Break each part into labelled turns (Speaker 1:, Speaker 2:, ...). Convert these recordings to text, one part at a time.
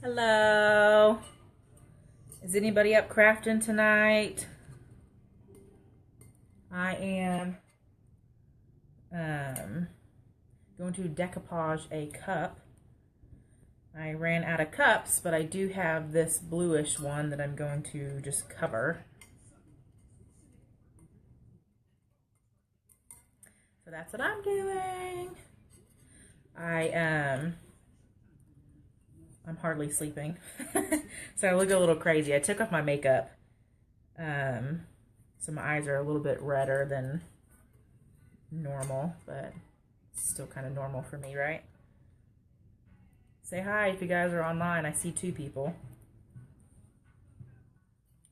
Speaker 1: Hello. Is anybody up crafting tonight? I am going to decoupage a cup. I ran out of cups, but I do have this bluish one that I'm going to just cover. So that's what I'm doing. I'm hardly sleeping. So I look a little crazy. I took off my makeup. So my eyes are a little bit redder than normal, but it's still kind of normal for me, right? Say hi if you guys are online. I see 2 people.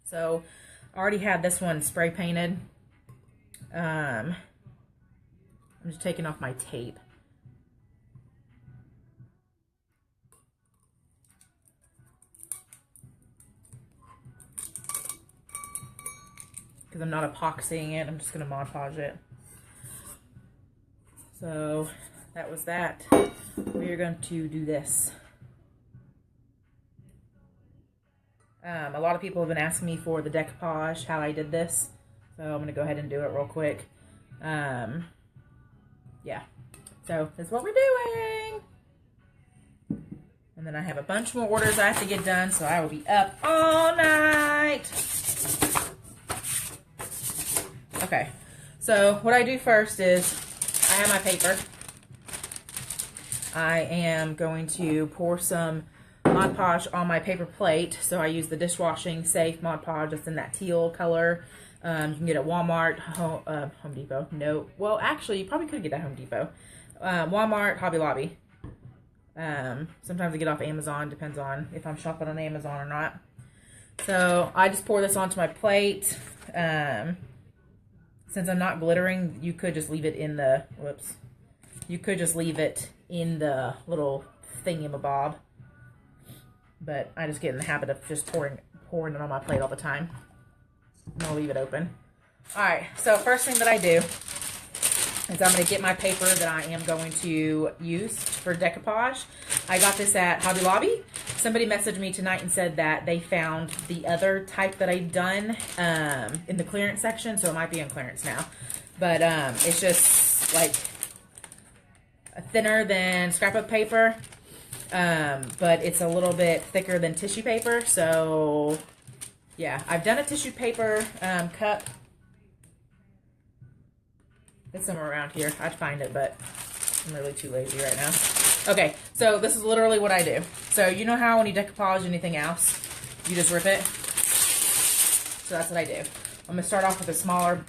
Speaker 1: So I already had this one spray painted. I'm just taking off my tape. Because I'm not epoxying it, I'm just going to Mod Podge it. So that was that. We are going to do this. A lot of people have been asking me for the decoupage, how I did this. So I'm going to go ahead and do it real quick. Yeah. So that's what we're doing. And then I have a bunch more orders I have to get done, so I will be up all night. Okay, so what I do first is I have my paper. I am going to pour some Mod Podge on my paper plate. So I use the dishwashing safe Mod Podge that's in that teal color. You can get it at Walmart, Home Depot. No, well actually you probably could get it at Home Depot. Walmart, Hobby Lobby. Sometimes I get off Amazon, depends on if I'm shopping on Amazon or not. So I just pour this onto my plate. Since I'm not glittering, you could just leave it in the, you could just leave it in the little thingamabob. But I just get in the habit of just pouring it on my plate all the time. And I'll leave it open. Alright, so first thing that I do is I'm going to get my paper that I am going to use for decoupage. I got this at Hobby Lobby. Somebody messaged me tonight and said that they found the other type that I've done in the clearance section, so it might be on clearance now. But it's just like thinner than scrapbook paper, but it's a little bit thicker than tissue paper. So yeah, I've done a tissue paper cup. It's somewhere around here. I'd find it, but I'm really too lazy right now. Okay, so this is literally what I do. So you know how when you decoupage anything else, you just rip it? So that's what I do. I'm going to start off with a smaller,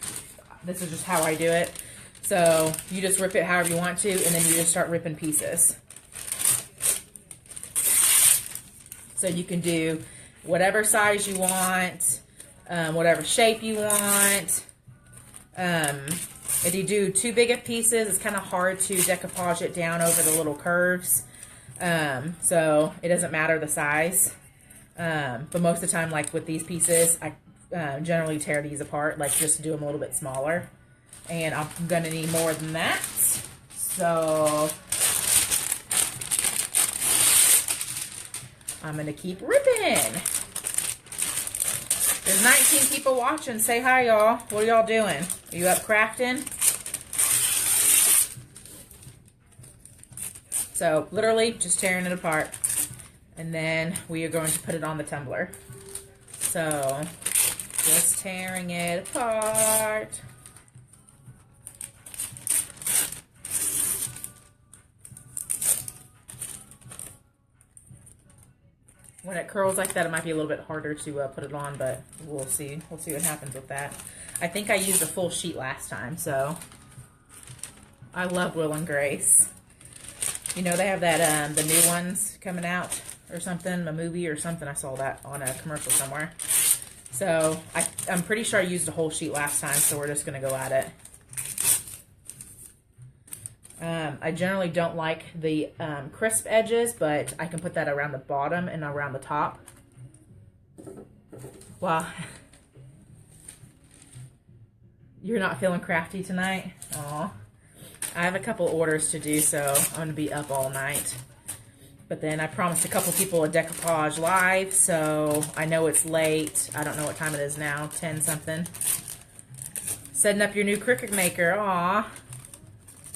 Speaker 1: this is just how I do it. So you just rip it however you want to, and then you just start ripping pieces. So you can do whatever size you want, whatever shape you want. If you do too big of pieces, it's kind of hard to decoupage it down over the little curves. So it doesn't matter the size. But most of the time, like with these pieces, I generally tear these apart, like just do them a little bit smaller. And I'm going to need more than that. So I'm going to keep ripping. There's 19 people watching. Say hi, y'all. What are y'all doing? Are you up crafting? So, literally, just tearing it apart. And then we are going to put it on the tumbler. So, just tearing it apart. When it curls like that, it might be a little bit harder to put it on, but we'll see. We'll see what happens with that. I think I used a full sheet last time, so I love Will and Grace. You know, they have that, the new ones coming out or something, a movie or something. I saw that on a commercial somewhere. So I'm pretty sure I used a whole sheet last time, so we're just going to go at it. I generally don't like the crisp edges, but I can put that around the bottom and around the top. Wow. You're not feeling crafty tonight? Aw. I have a couple orders to do, so I'm going to be up all night. But then I promised a couple people a decoupage live, so I know it's late. I don't know what time it is now, 10 something. Setting up your new Cricut maker. Aw.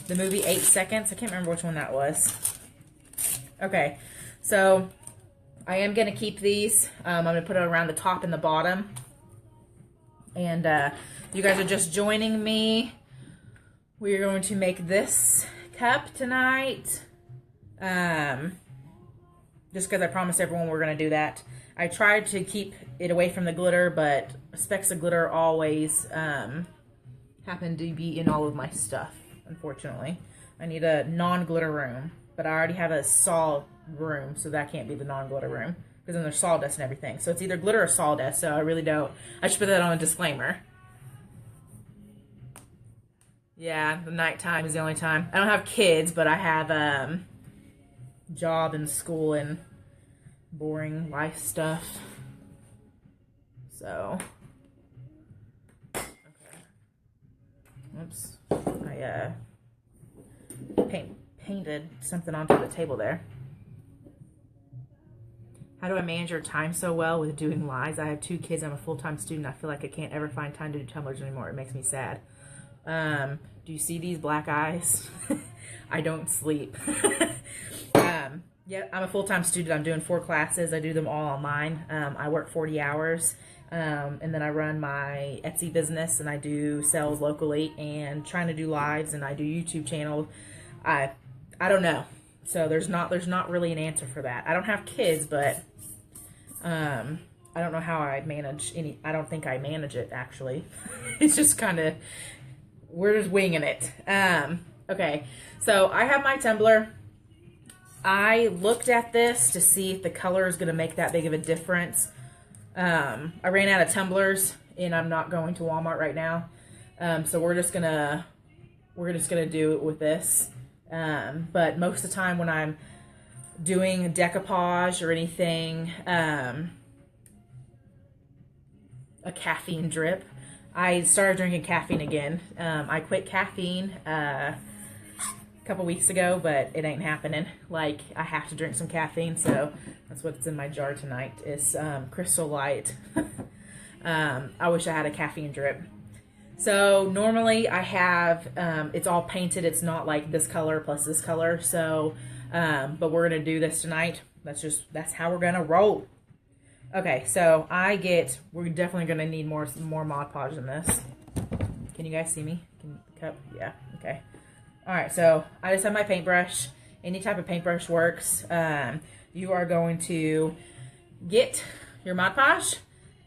Speaker 1: The movie 8 Seconds. I can't remember which one that was. Okay, so I am going to keep these. I'm going to put it around the top and the bottom. And you guys are just joining me. We are going to make this cup tonight. Just because I promised everyone we're going to do that. I tried to keep it away from the glitter, but specks of glitter always happen to be in all of my stuff, unfortunately. I need a non-glitter room, but I already have a saw room, so that can't be the non-glitter room, because then there's sawdust and everything. So it's either glitter or sawdust, so I really don't. I should put that on a disclaimer. Yeah, the nighttime is the only time. I don't have kids, but I have job and school and boring life stuff. So, okay. Oops. I painted something onto the table there. How do I manage your time so well with doing lives? I have 2 kids. I'm a full-time student. I feel like I can't ever find time to do tumblers anymore. It makes me sad. Do you see these black eyes? I don't sleep. Yeah, I'm a full-time student. I'm doing 4 classes. I do them all online. I work 40 hours. And then I run my Etsy business, and I do sales locally and trying to do lives, and I do YouTube channel. I don't know. So there's not really an answer for that. I don't have kids, but I don't know how I manage any. I don't think I manage it, actually. It's just kind of, we're just winging it. Okay, so I have my tumbler. I looked at this to see if the color is going to make that big of a difference. I ran out of tumblers, and I'm not going to Walmart right now. So we're just gonna do it with this. But most of the time when I'm doing decoupage or anything, a caffeine drip. I started drinking caffeine again. I quit caffeine a couple weeks ago, but it ain't happening. Like, I have to drink some caffeine, so that's what's in my jar tonight. Is Crystal Light. I wish I had a caffeine drip. So normally I have, it's all painted. It's not like this color plus this color. So, but we're gonna do this tonight. That's how we're gonna roll. Okay, so we're definitely gonna need more Mod Podge than this. Can you guys see me? The cup? Yeah, okay. All right, so I just have my paintbrush. Any type of paintbrush works. You are going to get your Mod Podge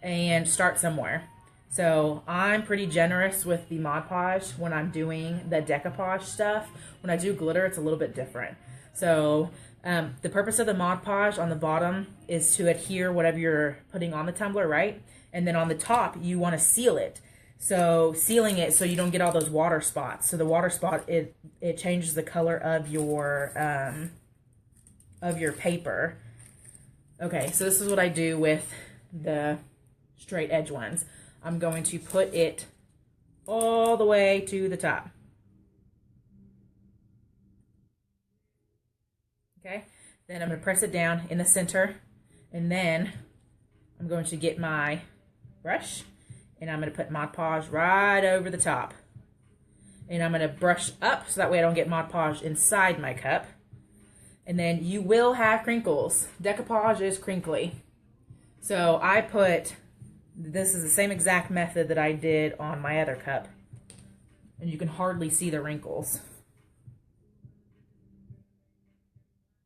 Speaker 1: and start somewhere. So I'm pretty generous with the Mod Podge when I'm doing the decoupage stuff. When I do glitter, it's a little bit different. So the purpose of the Mod Podge on the bottom is to adhere whatever you're putting on the tumbler, right? And then on the top, you want to seal it. So sealing it so you don't get all those water spots. So the water spot, it changes the color of your paper. Okay, so this is what I do with the straight edge ones. I'm going to put it all the way to the top. Okay, then I'm going to press it down in the center, and then I'm going to get my brush, and I'm going to put Mod Podge right over the top. And I'm going to brush up so that way I don't get Mod Podge inside my cup. And then you will have crinkles. Decoupage is crinkly. So this is the same exact method that I did on my other cup. And you can hardly see the wrinkles.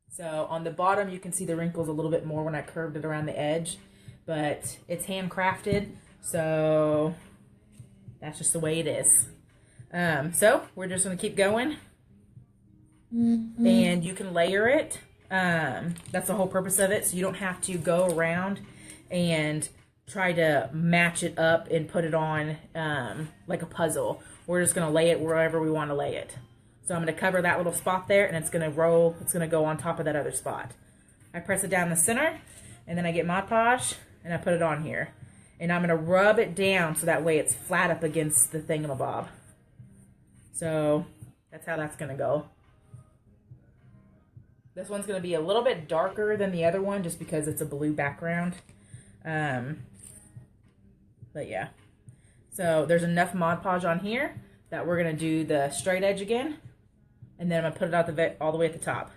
Speaker 1: So on the bottom, you can see the wrinkles a little bit more when I curved it around the edge. But it's handcrafted, so that's just the way it is. So we're just going to keep going. And you can layer it. That's the whole purpose of it. So you don't have to go around and try to match it up and put it on like a puzzle. We're just going to lay it wherever we want to lay it. So I'm going to cover that little spot there, and it's going to roll. It's going to go on top of that other spot. I press it down the center, and then I get Mod Podge, and I put it on here. And I'm going to rub it down so that way it's flat up against the thingamabob. So that's how that's going to go. This one's going to be a little bit darker than the other one just because it's a blue background. But yeah. So there's enough Mod Podge on here that we're going to do the straight edge again. And then I'm going to put it out all the way at the top.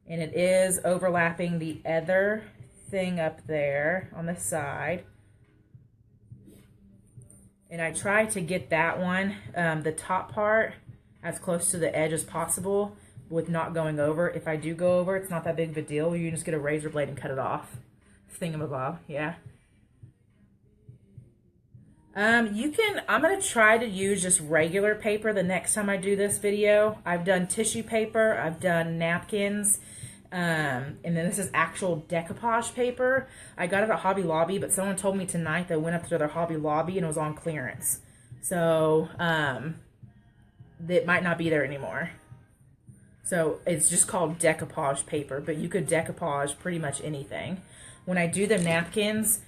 Speaker 1: And it is overlapping the other thing up there on the side. And I try to get that one, the top part, as close to the edge as possible with not going over. If I do go over, it's not that big of a deal. You can just get a razor blade and cut it off. Thingamabob, yeah. You can, I'm going to try to use just regular paper the next time I do this video. I've done tissue paper, I've done napkins, and then this is actual decoupage paper. I got it at Hobby Lobby, but someone told me tonight they went up to their Hobby Lobby and it was on clearance. So, it might not be there anymore. So it's just called decoupage paper, but you could decoupage pretty much anything. When I do the napkins,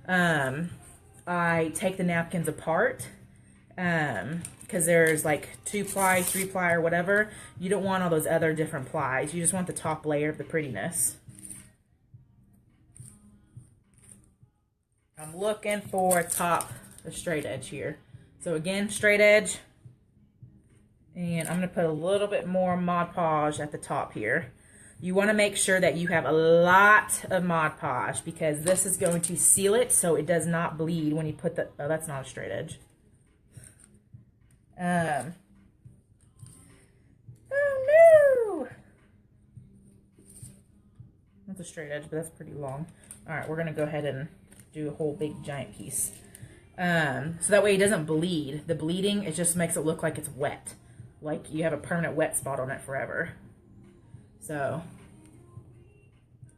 Speaker 1: I take the napkins apart because there's like 2-ply, 3-ply, or whatever. You don't want all those other different plies. You just want the top layer of the prettiness. I'm looking for the straight edge here. So again, straight edge. And I'm going to put a little bit more Mod Podge at the top here. You want to make sure that you have a lot of Mod Podge because this is going to seal it so it does not bleed when you put the... Oh, that's not a straight edge. Oh, no! That's a straight edge, but that's pretty long. All right, we're going to go ahead and do a whole big giant piece. So that way it doesn't bleed. The bleeding, it just makes it look like it's wet. Like you have a permanent wet spot on it forever. So,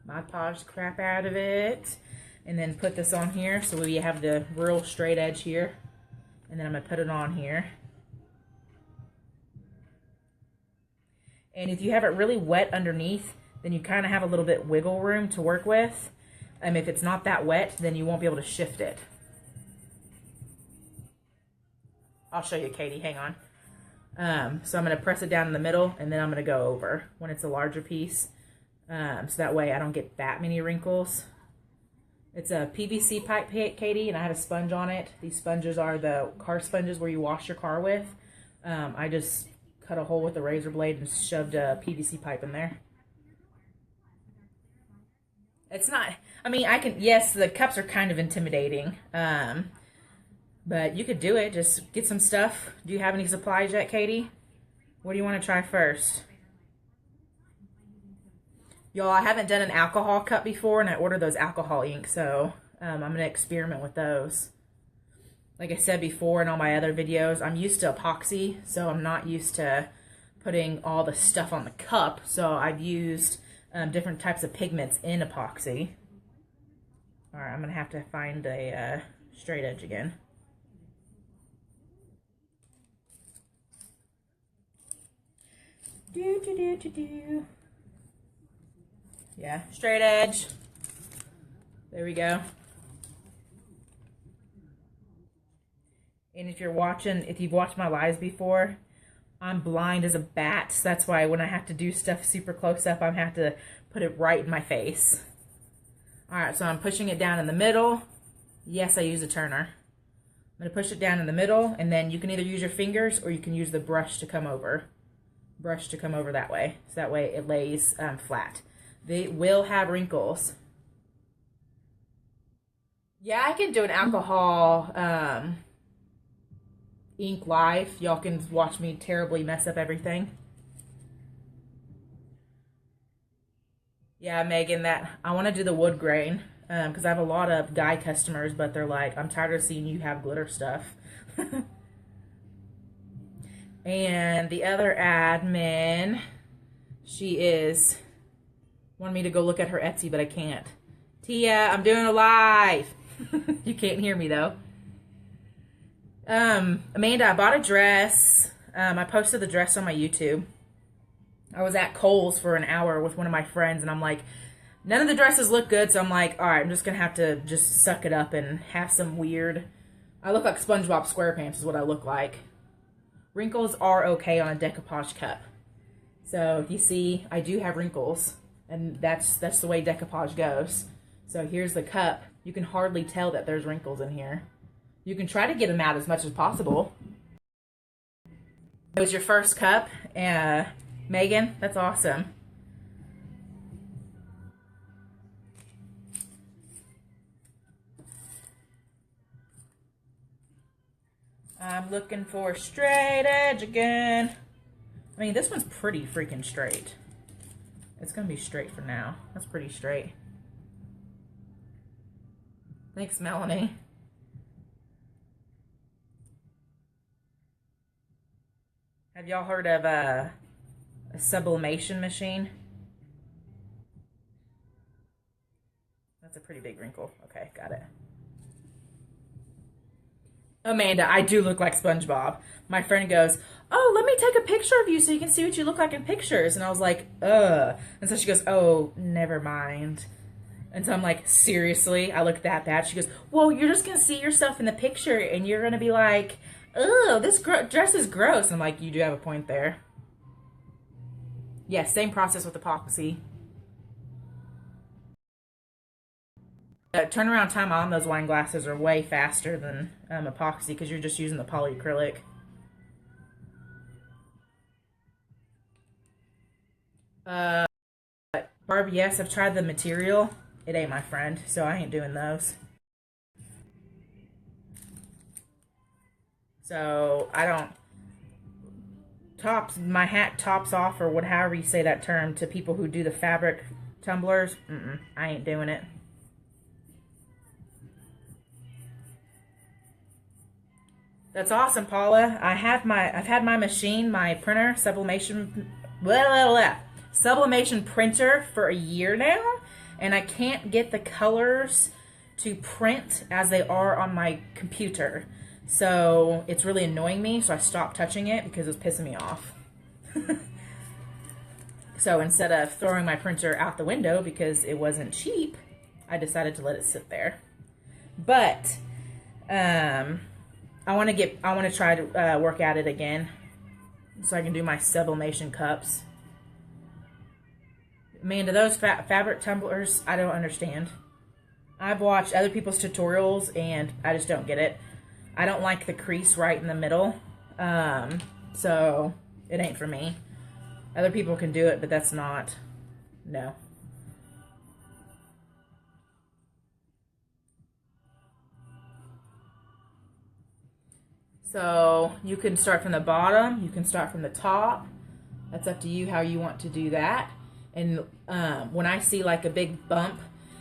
Speaker 1: Mod Podge the crap out of it. And then put this on here so we have the real straight edge here. And then I'm going to put it on here. And if you have it really wet underneath, then you kind of have a little bit wiggle room to work with. If it's not that wet, then you won't be able to shift it. I'll show you, Katie. Hang on. So I'm going to press it down in the middle, and then I'm going to go over when it's a larger piece. So that way I don't get that many wrinkles. It's a PVC pipe, Katie, and I have a sponge on it. These sponges are the car sponges where you wash your car with. I just cut a hole with a razor blade and shoved a PVC pipe in there. It's not, I mean, yes, the cups are kind of intimidating. But you could do it. Just get some stuff. Do you have any supplies yet, Katie? What do you want to try first? Y'all, I haven't done an alcohol cup before, and I ordered those alcohol ink, so I'm going to experiment with those. Like I said before in all my other videos, I'm used to epoxy, so I'm not used to putting all the stuff on the cup, so I've used different types of pigments in epoxy. Alright, I'm going to have to find a straight edge again. Yeah, straight edge. There we go. And if you've watched my lives before, I'm blind as a bat. So that's why when I have to do stuff super close up, I have to put it right in my face. Alright, so I'm pushing it down in the middle. Yes, I use a turner. I'm going to push it down in the middle, and then you can either use your fingers or you can use the brush to come over. Brush to come over that way. So that way it lays flat. They will have wrinkles. Yeah, I can do an alcohol ink live. Y'all can watch me terribly mess up everything. Yeah, Megan, I want to do the wood grain because I have a lot of guy customers, but they're like, I'm tired of seeing you have glitter stuff. And the other admin, she is wanting me to go look at her Etsy, but I can't. Tia, I'm doing a live. You can't hear me though. Amanda, I bought a dress. I posted the dress on my YouTube. I was at Kohl's for an hour with one of my friends, and I'm like, none of the dresses look good, so I'm like, all right, I'm just gonna have to just suck it up and have some weird. I look like SpongeBob SquarePants is what I look like. Wrinkles are okay on a decoupage cup. So you see, I do have wrinkles, and that's the way decoupage goes. So here's the cup. You can hardly tell that there's wrinkles in here. You can try to get them out as much as possible. It was your first cup, Megan. That's awesome. I'm looking for a straight edge again. I mean, this one's pretty freaking straight. It's gonna be straight for now. That's pretty straight. Thanks, Melanie. Have y'all heard of a sublimation machine? That's a pretty big wrinkle. Okay, got it. Amanda, I do look like SpongeBob. My friend goes, oh, let me take a picture of you so you can see what you look like in pictures. And I was like, ugh. And so she goes, oh, never mind. And so I'm like, seriously? I look that bad? She goes, well, you're just going to see yourself in the picture and you're going to be like, ugh, this dress is gross. And I'm like, you do have a point there. Yeah, same process with epoxy. Turnaround time on those wine glasses are way faster than epoxy because you're just using the polyacrylic. Barb, yes, I've tried the material. It ain't my friend, so I ain't doing those. So I don't my hat tops off, or however you say that term, to people who do the fabric tumblers. I ain't doing it. That's awesome, Paula. I've had my machine, my printer, sublimation printer for a year now, and I can't get the colors to print as they are on my computer. So it's really annoying me, so I stopped touching it because it was pissing me off. So instead of throwing my printer out the window because it wasn't cheap, I decided to let it sit there. But I want to try to work at it again so I can do my sublimation cups. Man, to those fabric tumblers, I don't understand. I've watched other people's tutorials and I just don't get it. I don't like the crease right in the middle, so it ain't for me. Other people can do it, but that's not, no. So you can start from the bottom, you can start from the top. That's up to you how you want to do that. And when I see like a big bump,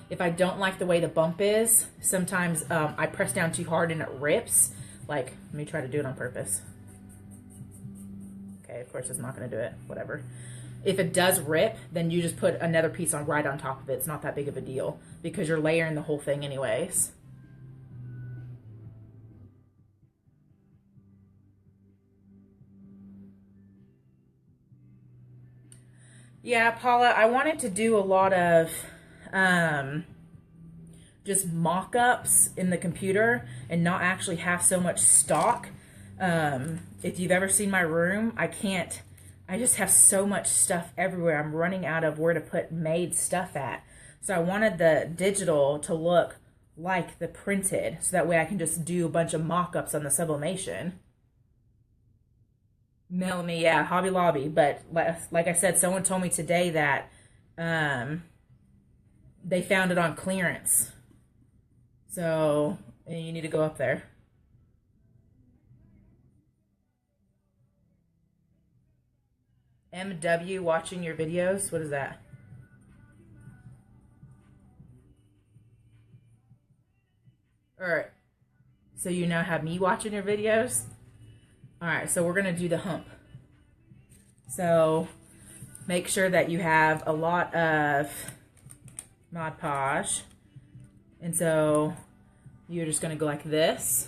Speaker 1: if I don't like the way the bump is, sometimes I press down too hard and it rips. Like, let me try to do it on purpose. Okay, of course it's not gonna do it, whatever. If it does rip, then you just put another piece on right on top of it. It's not that big of a deal because you're layering the whole thing anyways. Yeah, Paula, I wanted to do a lot of just mock-ups in the computer and not actually have so much stock. If you've ever seen my room, I just have so much stuff everywhere. I'm running out of where to put made stuff at. So I wanted the digital to look like the printed, so that way I can just do a bunch of mock-ups on the sublimation. Melanie, yeah, Hobby Lobby. But like I said, someone told me today that they found it on clearance. So you need to go up there. MW watching your videos? What is that? Alright. So you now have me watching your videos? Alright, so we're going to do the hump. So make sure that you have a lot of Mod Podge. And so you're just going to go like this.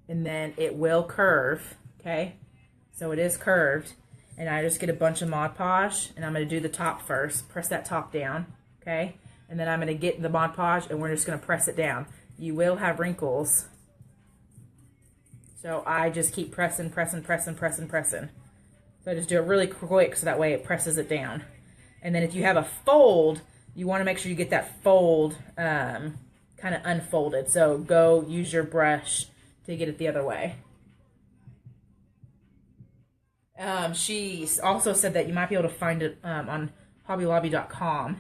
Speaker 1: And then it will curve, okay? So it is curved. And I just get a bunch of Mod Podge, and I'm going to do the top first. Press that top down, okay? And then I'm going to get the Mod Podge, and we're just going to press it down. You will have wrinkles. So I just keep pressing, pressing, pressing, pressing, pressing. So I just do it really quick so that way it presses it down. And then if you have a fold, you want to make sure you get that fold kind of unfolded. So go use your brush to get it the other way. She also said that you might be able to find it on hobbylobby.com.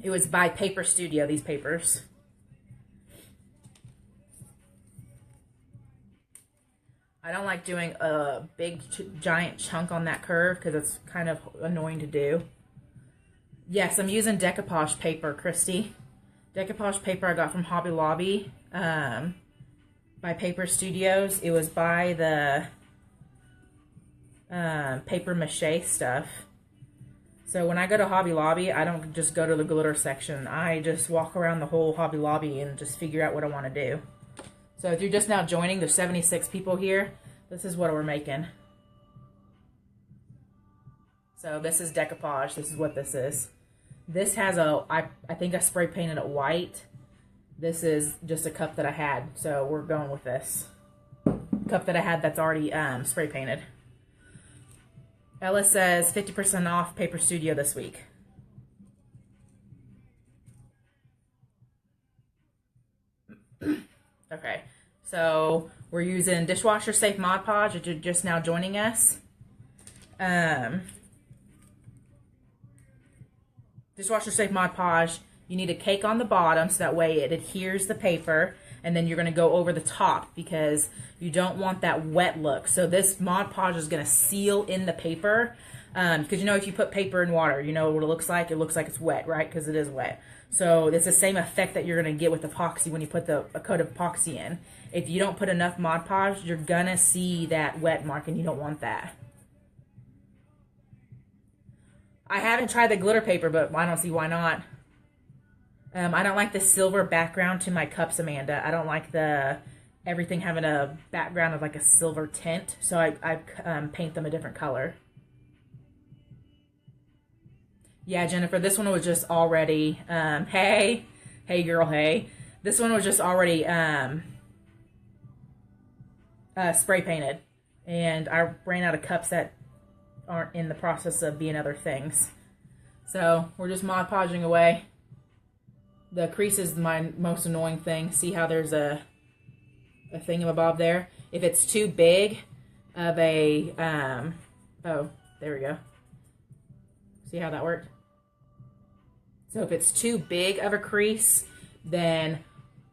Speaker 1: It was by Paper Studio, these papers. I don't like doing a big giant chunk on that curve because it's kind of annoying to do. Yes, I'm using Decoupage Paper, Christy. Decoupage Paper I got from Hobby Lobby by Paper Studios. It was by the paper mache stuff. So when I go to Hobby Lobby, I don't just go to the glitter section. I just walk around the whole Hobby Lobby and just figure out what I want to do. So if you're just now joining, there's 76 people here. This is what we're making. So this is decoupage. This is what this is. This has I think I spray painted it white. This is just a cup that I had. So we're going with this. Cup that I had that's already spray painted. Ella says 50% off Paper Studio this week. Okay, so we're using Dishwasher Safe Mod Podge if you're just now joining us. Dishwasher Safe Mod Podge, you need a cake on the bottom so that way it adheres the paper, and then you're going to go over the top because you don't want that wet look. So this Mod Podge is going to seal in the paper because you know if you put paper in water, you know what it looks like? It looks like it's wet, right? Because it is wet. So it's the same effect that you're going to get with epoxy when you put a coat of epoxy in. If you don't put enough Mod Podge, you're going to see that wet mark and you don't want that. I haven't tried the glitter paper, but I don't see why not. I don't like the silver background to my cups, Amanda. I don't like everything having a background of like a silver tint, so I paint them a different color. Yeah, Jennifer, this one was just already, hey girl, hey. This one was just already spray painted, and I ran out of cups that aren't in the process of being other things. So we're just Mod Podging away. The crease is my most annoying thing. See how there's a thingamabob there? If it's too big of a, oh, there we go. See how that worked? So if it's too big of a crease, then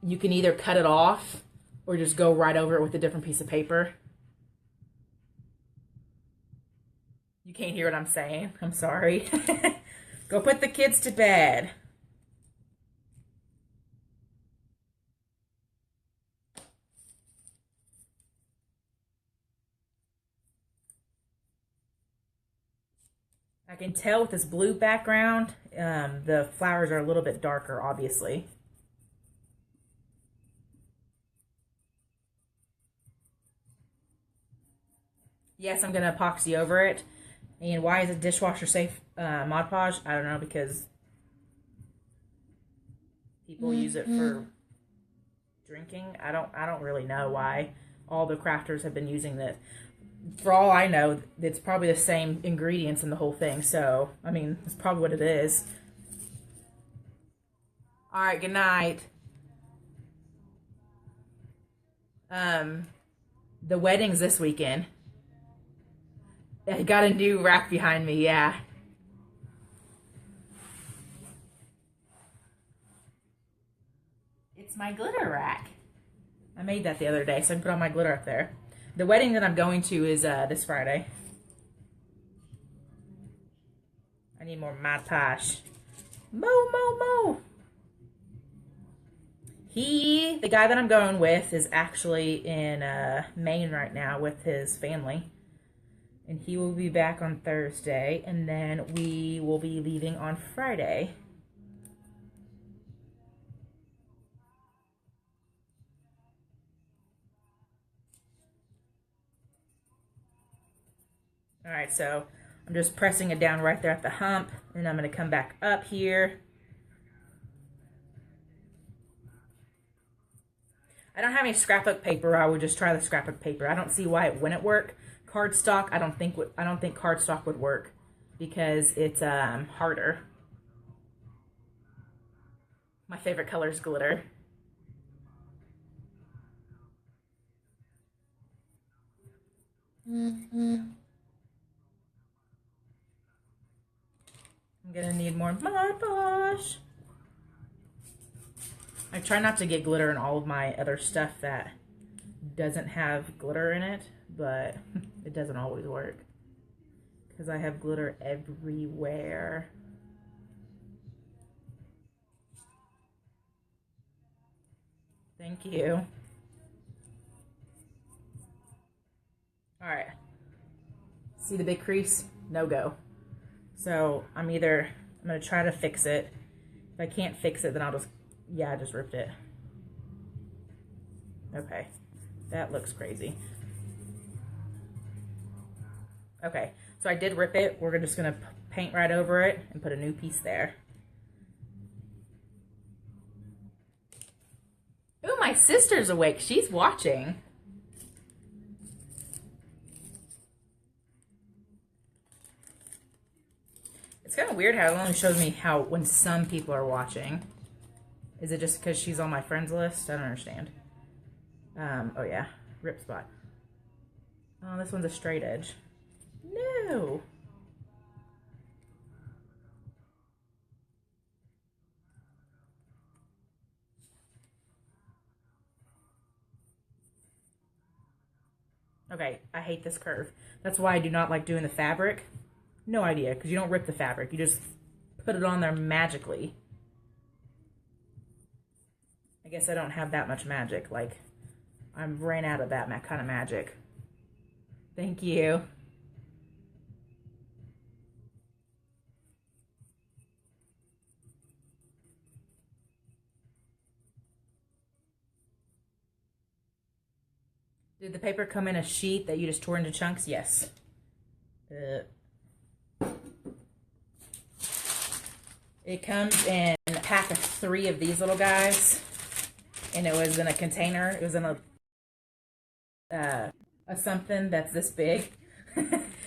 Speaker 1: you can either cut it off or just go right over it with a different piece of paper. You can't hear what I'm saying. I'm sorry. Go put the kids to bed. I can tell with this blue background, the flowers are a little bit darker, obviously. Yes, I'm going to epoxy over it. And why is it dishwasher safe Mod Podge? I don't know, because people use it for drinking. I don't really know why all the crafters have been using this. For all I know, it's probably the same ingredients in the whole thing. So, I mean, that's probably what it is. All right, good night. The wedding's this weekend. I got a new rack behind me, yeah. It's my glitter rack. I made that the other day, so I can put all my glitter up there. The wedding that I'm going to is this Friday. I need more Mod Podge. Mo. The guy that I'm going with is actually in Maine right now with his family. And he will be back on Thursday, and then we will be leaving on Friday. All right, so I'm just pressing it down right there at the hump, and I'm going to come back up here. I don't have any scrapbook paper. I would just try the scrapbook paper. I don't see why it wouldn't work, Cardstock, I don't think cardstock would work because it's harder. My favorite color is glitter. I'm gonna need more Mod Podge. I try not to get glitter in all of my other stuff that doesn't have glitter in it, but it doesn't always work because I have glitter everywhere. Thank you. All right. See the big crease? No go. So I'm gonna try to fix it. If I can't fix it, then I'll just, yeah, I just ripped it. Okay, that looks crazy. Okay, so I did rip it. We're just gonna paint right over it and put a new piece there. Ooh, my sister's awake. She's watching. It's kind of weird how it only shows me when some people are watching. Is it just because she's on my friends list? I don't understand. Oh yeah, rip spot. Oh, this one's a straight edge. No. Okay, I hate this curve. That's why I do not like doing the fabric. No idea, because you don't rip the fabric. You just put it on there magically. I guess I don't have that much magic. Like, I ran out of that kind of magic. Thank you. Did the paper come in a sheet that you just tore into chunks? Yes. It comes in a pack of 3 of these little guys, and it was in a container. It was in a something that's this big,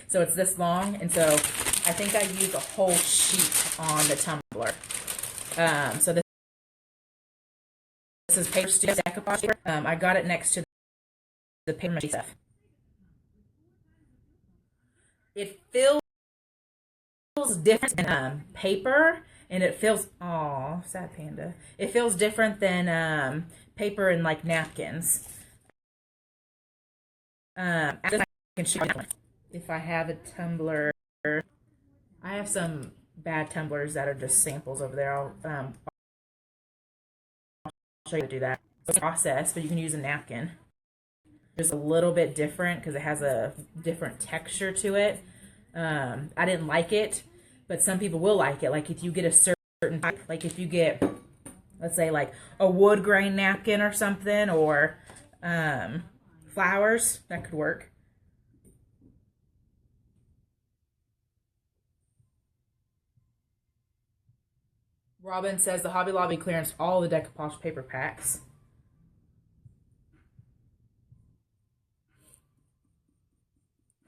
Speaker 1: so it's this long, and so I think I used a whole sheet on the tumbler. So this is paper Decoupage paper. I got it next to the paper mache stuff. It feels different than paper, and it feels, oh, sad panda. It feels different than paper and like napkins. If I have a tumbler, I have some bad tumblers that are just samples over there. I'll show you how to do that. It's a process, but you can use a napkin. Just a little bit different because it has a different texture to it. I didn't like it, but some people will like it. Like if you get a certain type, like if you get, let's say like a wood grain napkin or something, or flowers, that could work. Robin says the Hobby Lobby clearance all the decoupage paper packs.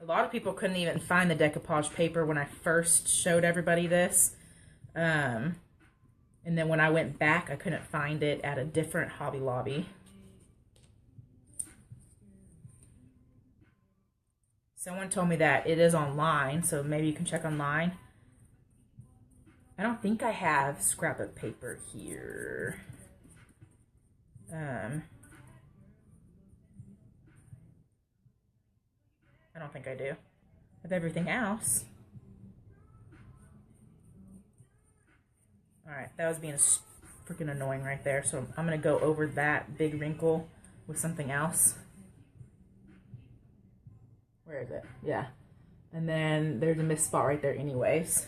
Speaker 1: A lot of people couldn't even find the decoupage paper when I first showed everybody this. And then when I went back, I couldn't find it at a different Hobby Lobby. Someone told me that it is online, so maybe you can check online. I don't think I have scrapbook paper here. I don't think I do. I have everything else. Alright, that was being freaking annoying right there. So I'm going to go over that big wrinkle with something else. Where is it? Yeah. And then there's a missed spot right there anyways.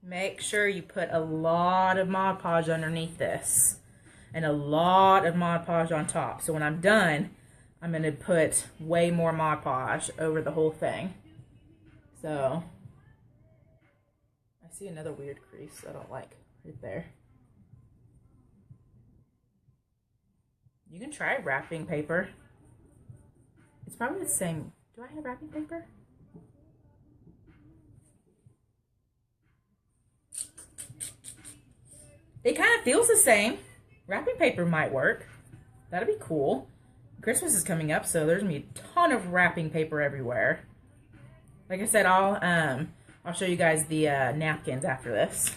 Speaker 1: Make sure you put a lot of Mod Podge underneath this and a lot of Mod Podge on top. So when I'm done, I'm going to put way more Mod Podge over the whole thing. So I see another weird crease I don't like right there. You can try wrapping paper. It's probably the same. Do I have wrapping paper? It kind of feels the same. Wrapping paper might work. That'd be cool. Christmas is coming up, so there's gonna be a ton of wrapping paper everywhere. Like I said, I'll show you guys the napkins after this.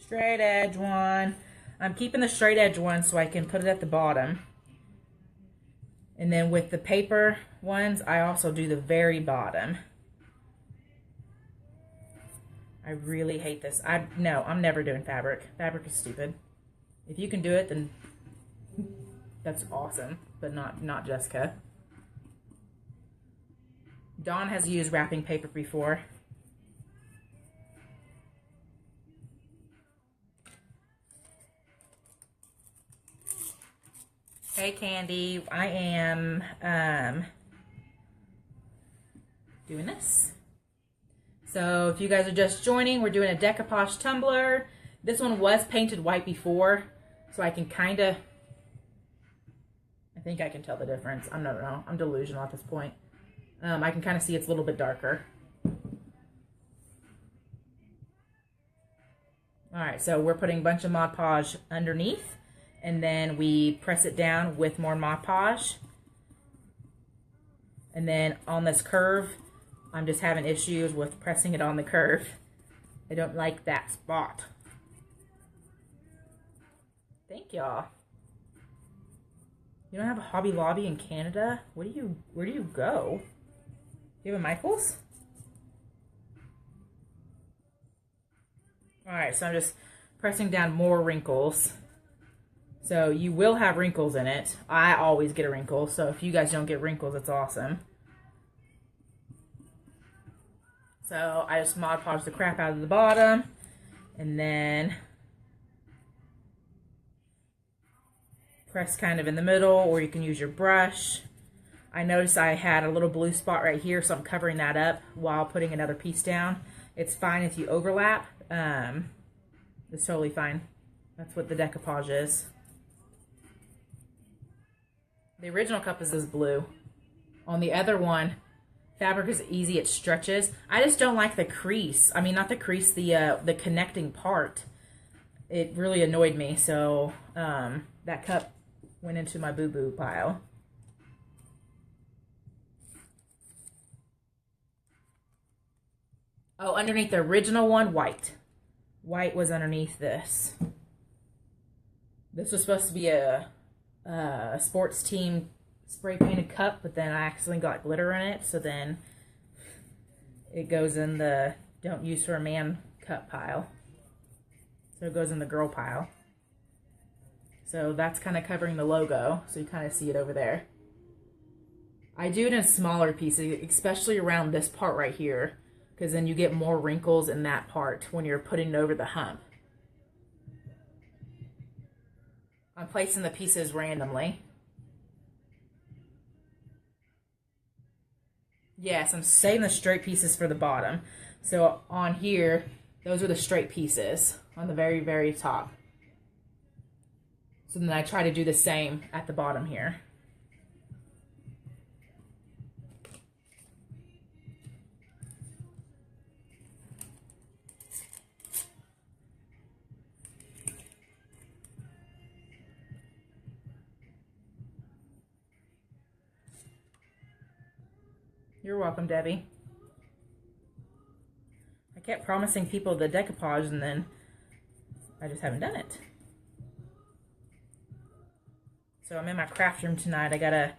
Speaker 1: Straight edge one. I'm keeping the straight edge one so I can put it at the bottom. And then with the paper ones, I also do the very bottom. I really hate this. No, I'm never doing fabric. Fabric is stupid. If you can do it, then that's awesome, but not Jessica. Dawn has used wrapping paper before. Hey Candy, I am doing this. So if you guys are just joining, we're doing a decoupage tumbler. This one was painted white before, so I can kind of, I think I can tell the difference. I don't know, I'm delusional at this point. I can kind of see it's a little bit darker. All right, so we're putting a bunch of Mod Podge underneath, and then we press it down with more Mod Podge. And then on this curve, I'm just having issues with pressing it on the curve. I don't like that spot. Thank y'all. You don't have a Hobby Lobby in Canada? Where do you go? You have a Michael's? Alright, so I'm just pressing down more wrinkles. So you will have wrinkles in it. I always get a wrinkle, so if you guys don't get wrinkles, it's awesome. So I just Mod Podge the crap out of the bottom, and then press kind of in the middle, or you can use your brush. I noticed I had a little blue spot right here, so I'm covering that up while putting another piece down. It's fine if you overlap. It's totally fine. That's what the decoupage is. The original cup is this blue. On the other one, fabric is easy, it stretches. I just don't like the crease. I mean, not the crease, the connecting part. It really annoyed me, so that cup went into my boo-boo pile. Oh, underneath the original one, white. White was underneath this. This was supposed to be a sports team spray painted cup, but then I accidentally got glitter in it, so then it goes in the don't use for a man cup pile. So it goes in the girl pile. So that's kind of covering the logo, so you kind of see it over there. I do it in smaller pieces, especially around this part right here, because then you get more wrinkles in that part when you're putting it over the hump. I'm placing the pieces randomly. Yes, I'm saving the straight pieces for the bottom. So on here, those are the straight pieces on the very, very top. So then I try to do the same at the bottom here. You're welcome, Debbie. I kept promising people the decoupage and then I just haven't done it. So I'm in my craft room tonight. I got a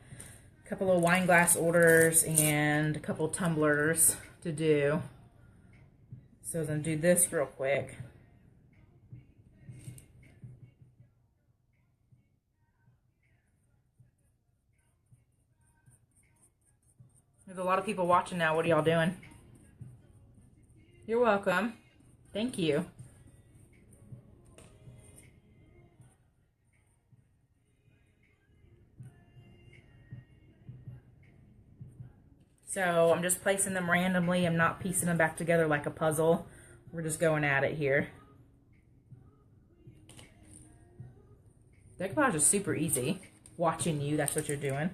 Speaker 1: couple of wine glass orders and a couple tumblers to do. So I'm going to do this real quick. There's a lot of people watching now. What are y'all doing? You're welcome. Thank you. So I'm just placing them randomly. I'm not piecing them back together like a puzzle. We're just going at it here. Decoupage is super easy. Watching you, that's what you're doing.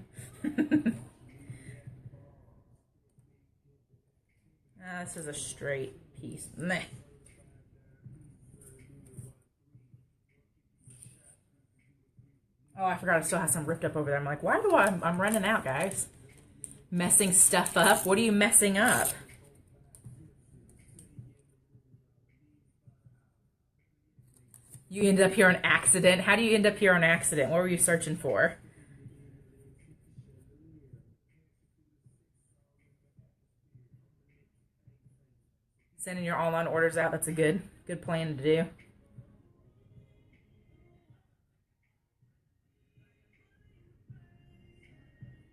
Speaker 1: This is a straight piece. Meh. Oh, I forgot I still have some ripped up over there. I'm like, why do I'm running out, guys? Messing stuff up? What are you messing up? You ended up here on accident. How do you end up here on accident? What were you searching for? Sending your online orders out. That's a good plan to do.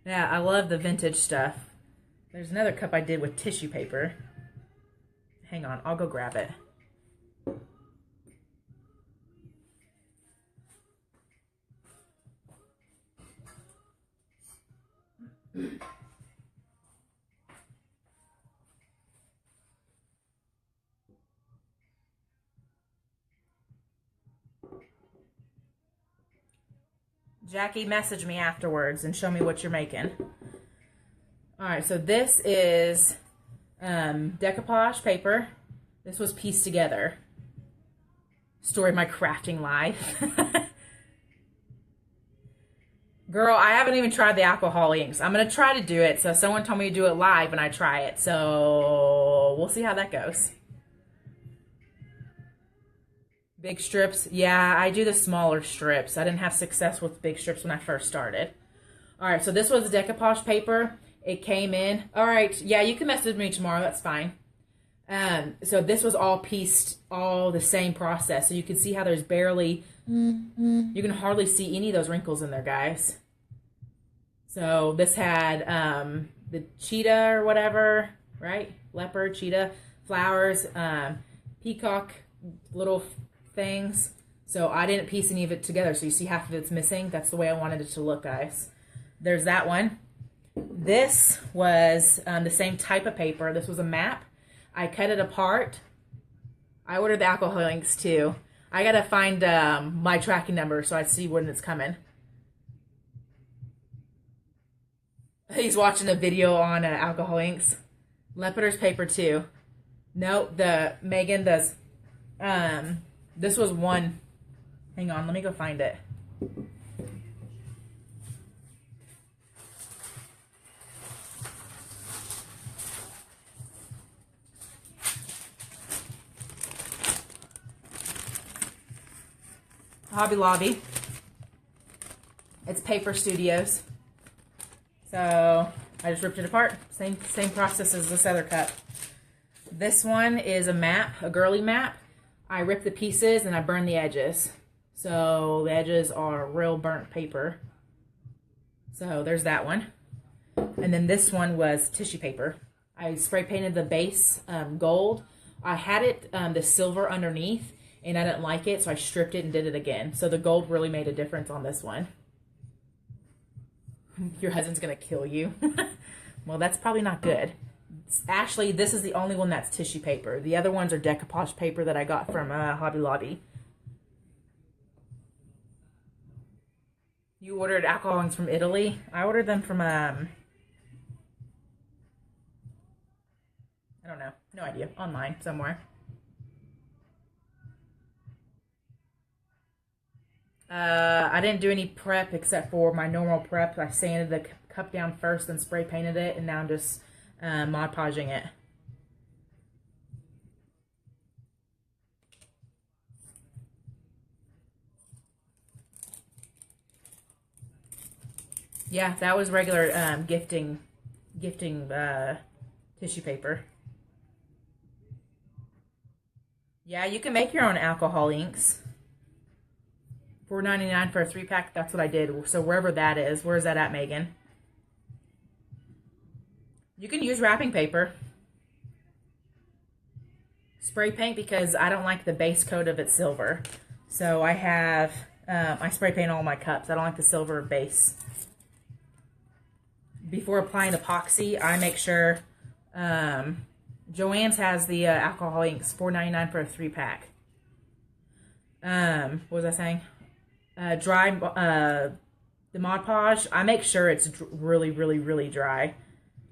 Speaker 1: Yeah, I love the vintage stuff. There's another cup I did with tissue paper. Hang on, I'll go grab it. Jackie, message me afterwards and show me what you're making. All right, so this is decoupage paper. This was pieced together. Story of my crafting life. Girl, I haven't even tried the alcohol inks. I'm going to try to do it. So someone told me to do it live and I try it. So we'll see how that goes. Big strips. Yeah, I do the smaller strips. I didn't have success with big strips when I first started. All right, so this was the decoupage paper. It came in. All right, yeah, you can message me tomorrow. That's fine. So this was all pieced, all the same process. So you can see how there's barely, you can hardly see any of those wrinkles in there, guys. So this had the cheetah or whatever, right? Leopard, cheetah, flowers, peacock, little things. So I didn't piece any of it together. So you see half of it's missing. That's the way I wanted it to look, guys. There's that one. This was the same type of paper. This was a map. I cut it apart. I ordered the alcohol inks too. I gotta find my tracking number so I see when it's coming. He's watching a video on alcohol inks. Leopard's paper too. No, Megan does. This was one. Hang on, let me go find it. Hobby Lobby. It's Paper Studios. So I just ripped it apart. Same process as this other cup. This one is a map, a girly map. I ripped the pieces and I burned the edges. So the edges are real burnt paper. So there's that one. And then this one was tissue paper. I spray painted the base gold. I had it the silver underneath and I didn't like it, so I stripped it and did it again. So the gold really made a difference on this one. Your husband's gonna kill you. Well, that's probably not good. Ashley, this is the only one that's tissue paper. The other ones are decoupage paper that I got from Hobby Lobby. You ordered alcohol inks from Italy? I ordered them from, I don't know. No idea. Online somewhere. I didn't do any prep except for my normal prep. I sanded the cup down first and spray painted it, and now I'm just Mod Podging it. Yeah, that was regular gifting tissue paper. Yeah, you can make your own alcohol inks. $4.99 for a 3-pack. That's what I did. So wherever that is, where's that at, Megan? You can use wrapping paper. Spray paint, because I don't like the base coat of it silver. So I have, I spray paint all my cups. I don't like the silver base. Before applying epoxy, I make sure, Joann's has the alcohol inks, $4.99 for a 3-pack. What was I saying? dry, the Mod Podge, I make sure it's really, really, really dry,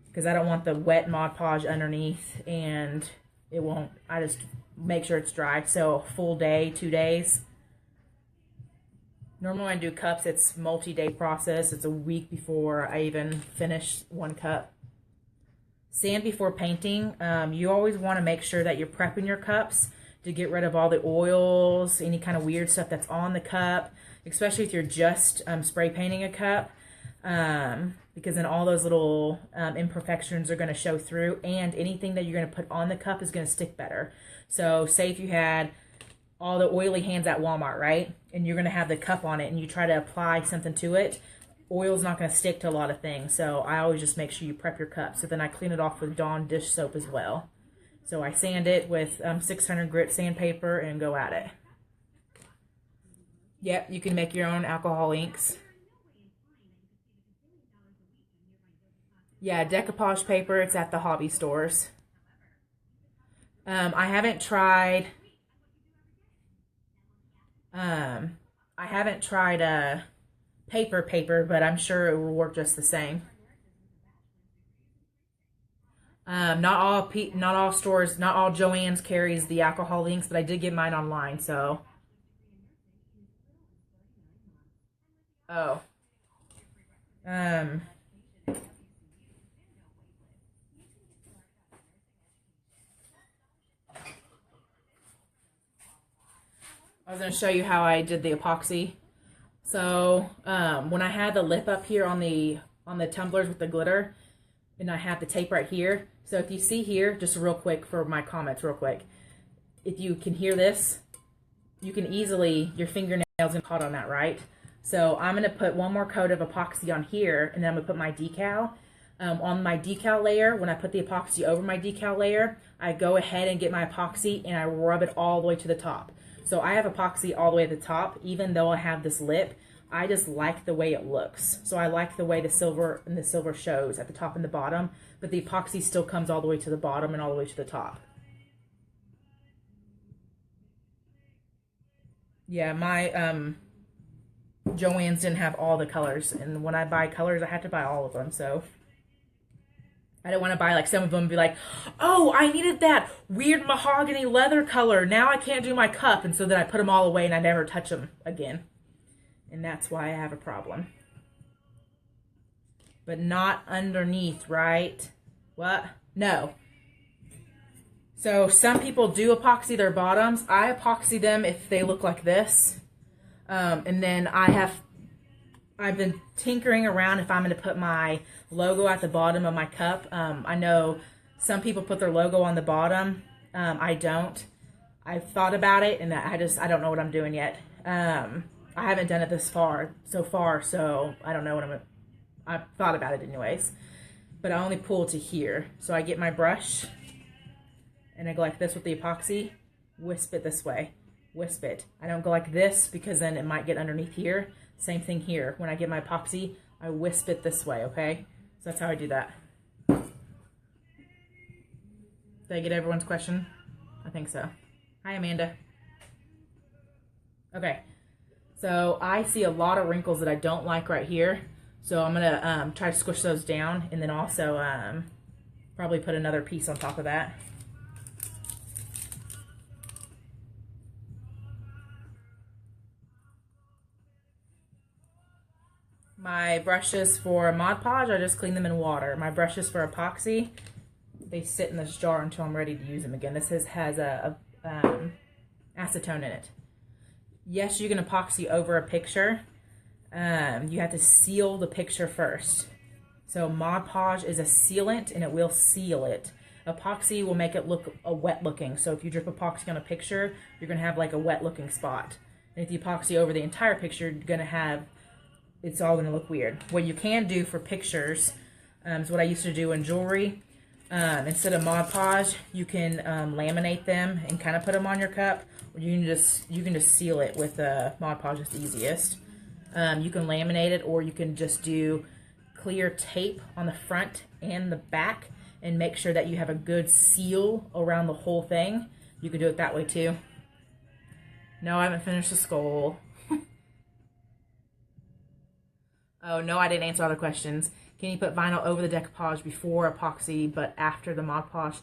Speaker 1: because I don't want the wet Mod Podge underneath, and it won't, I just make sure it's dry. So a full day, 2 days. Normally when I do cups, it's multi-day process. It's a week before I even finish one cup. Sand before painting. You always want to make sure that you're prepping your cups to get rid of all the oils, any kind of weird stuff that's on the cup, especially if you're just spray painting a cup, because then all those little imperfections are going to show through, and anything that you're going to put on the cup is going to stick better. So say if you had all the oily hands at Walmart, right? And you're going to have the cup on it and you try to apply something to it, oil's not going to stick to a lot of things. So I always just make sure you prep your cup. So then I clean it off with Dawn dish soap as well. So I sand it with 600 grit sandpaper and go at it. Yep, you can make your own alcohol inks. Yeah, Decoupage Paper, it's at the hobby stores. I haven't tried paper, but I'm sure it will work just the same. Not all stores, not all Joann's carries the alcohol inks, but I did get mine online, so. Oh. I was going to show you how I did the epoxy. So when I had the lip up here on the tumblers with the glitter, and I have the tape right here. So if you see here, just real quick for my comments, real quick, if you can hear this, you can easily, your fingernails get caught on that, right? So I'm going to put one more coat of epoxy on here, and then I'm going to put my decal. On my decal layer, when I put the epoxy over my decal layer, I go ahead and get my epoxy and I rub it all the way to the top. So I have epoxy all the way to the top, even though I have this lip. I just like the way it looks. So I like the way the silver and the silver shows at the top and the bottom, but the epoxy still comes all the way to the bottom and all the way to the top. Yeah, my Joann's didn't have all the colors, and when I buy colors, I have to buy all of them, so I don't want to buy like some of them and be like, oh, I needed that weird mahogany leather color. Now I can't do my cup, and so then I put them all away and I never touch them again. And that's why I have a problem. But not underneath, right? What? No. So some people do epoxy their bottoms. I epoxy them if they look like this. And then I've been tinkering around if I'm going to put my logo at the bottom of my cup. I know some people put their logo on the bottom. I don't. I've thought about it, and I don't know what I'm doing yet. I haven't done it so far, so I don't know what I've thought about it anyways. But I only pull to here. So I get my brush, and I go like this with the epoxy, wisp it this way, wisp it. I don't go like this because then it might get underneath here. Same thing here. When I get my epoxy, I wisp it this way, okay? So that's how I do that. Did I get everyone's question? I think so. Hi, Amanda. Okay. So I see a lot of wrinkles that I don't like right here. So I'm going to try to squish those down, and then also probably put another piece on top of that. My brushes for Mod Podge, I just clean them in water. My brushes for epoxy, they sit in this jar until I'm ready to use them again. This has a acetone in it. Yes, you can epoxy over a picture. You have to seal the picture first. So Mod Podge is a sealant, and it will seal it. Epoxy will make it look wet looking. So if you drip epoxy on a picture, you're going to have like a wet looking spot. And if you epoxy over the entire picture, you're going to have, it's all going to look weird. What you can do for pictures is what I used to do in jewelry. Instead of Mod Podge, you can laminate them and kind of put them on your cup. Or you can just seal it with Mod Podge. It's the easiest. You can laminate it, or you can just do clear tape on the front and the back and make sure that you have a good seal around the whole thing. You can do it that way too. No, I haven't finished the skull. Oh, no, I didn't answer all the questions. Can you put vinyl over the decoupage before epoxy, but after the Mod Podge?